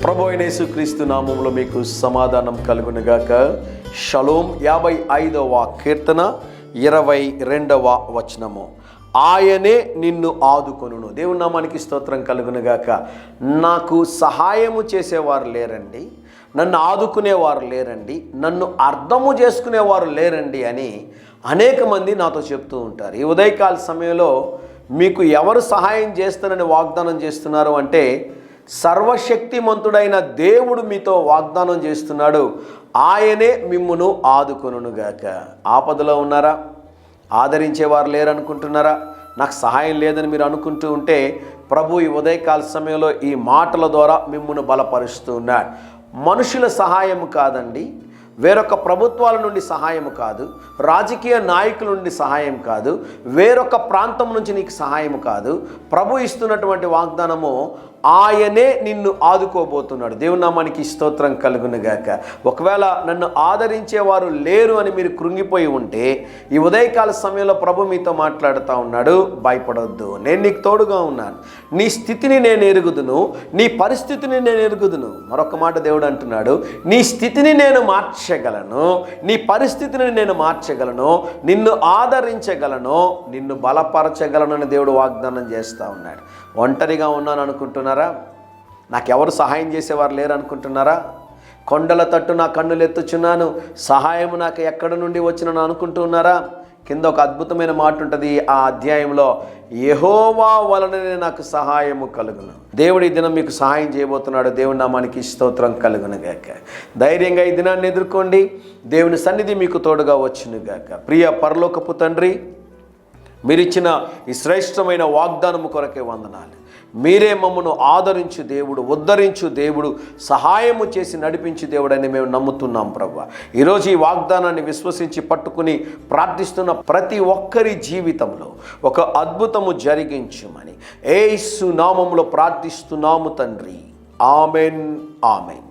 ప్రభు అయిన యేసుక్రీస్తు నామములో మీకు సమాధానం కలుగునుగాక. షలోం. 55వ కీర్తన 22వ వచనము. ఆయనే నిన్ను ఆదుకొనును. దేవుని నామానికి స్తోత్రం కలుగునుగాక. నాకు సహాయము చేసేవారు లేరండి, నన్ను ఆదుకునేవారు లేరండి, నన్ను అర్థము చేసుకునేవారు లేరండి అని అనేక మంది నాతో చెప్తూ ఉంటారు. ఈ ఉదయకాల సమయంలో మీకు ఎవరు సహాయం చేస్తానని వాగ్దానం చేస్తున్నారు అంటే, సర్వశక్తిమంతుడైన దేవుడు మీతో వాగ్దానం చేస్తున్నాడు. ఆయనే మిమ్మును ఆదుకొనుగాక. ఆపదలో ఉన్నారా? ఆదరించేవారు లేరనుకుంటున్నారా? నాకు సహాయం లేదని మీరు అనుకుంటూ ఉంటే, ప్రభు ఈ ఉదయకాల సమయంలో ఈ మాటల ద్వారా మిమ్మును బలపరుస్తూ ఉన్నాడు. మనుషుల సహాయం కాదండి, వేరొక ప్రభుత్వాల నుండి సహాయం కాదు, రాజకీయ నాయకుల నుండి సహాయం కాదు, వేరొక ప్రాంతం నుంచి నీకు సహాయం కాదు. ప్రభు ఇస్తున్నటువంటి వాగ్దానము, ఆయనే నిన్ను ఆదుకోబోతున్నాడు. దేవుని నామానికి స్తోత్రం కలుగునుగాక. ఒకవేళ నన్ను ఆదరించేవారు లేరు అని మీరు కృంగిపోయి ఉంటే, ఈ ఉదయకాల సమయంలో ప్రభు మీతో మాట్లాడుతూ ఉన్నాడు. భయపడొద్దు, నేను నీకు తోడుగా ఉన్నాను. నీ స్థితిని నేను ఎరుగుదును, నీ పరిస్థితిని నేను ఎరుగుదును. మరొక మాట దేవుడు అంటున్నాడు, నీ స్థితిని నేను మార్చగలను, నీ పరిస్థితిని నేను మార్చగలను, నిన్ను ఆదరించగలను, నిన్ను బలపరచగలను అని దేవుడు వాగ్దానం చేస్తూ ఉన్నాడు. ఒంటరిగా ఉన్నాను అనుకుంటున్నారా? నాకెవరు సహాయం చేసేవారు లేరు అనుకుంటున్నారా? కొండల తట్టు నా కన్నులు ఎత్తుచున్నాను, సహాయము నాకు ఎక్కడి నుండి వచ్చినను అనుకుంటున్నారా? కింద ఒక అద్భుతమైన మాట ఉంటుంది ఆ అధ్యాయంలో, యెహోవా వలననే నాకు సహాయము కలుగును. దేవుడు ఈ దినం మీకు సహాయం చేయబోతున్నాడు. దేవుని నామానికి స్తోత్రం కలుగునుగాక. ధైర్యంగా ఈ దినాన్ని ఎదుర్కోండి. దేవుని సన్నిధి మీకు తోడుగా వచ్చునుగాక. ప్రియ పరలోకపు తండ్రి, మీరిచ్చిన ఈ శ్రేష్టమైన వాగ్దానము కొరకే వందనాలు. మీరే మమ్మను ఆదరించు దేవుడు, ఉద్ధరించు దేవుడు, సహాయము చేసి నడిపించు దేవుడు అని మేము నమ్ముతున్నాం ప్రభువా. ఈరోజు ఈ వాగ్దానాన్ని విశ్వసించి పట్టుకుని ప్రార్థిస్తున్న ప్రతి ఒక్కరి జీవితంలో ఒక అద్భుతము జరిగించుమని యేసు నామములో ప్రార్థిస్తున్నాము తండ్రి. Amen, amen.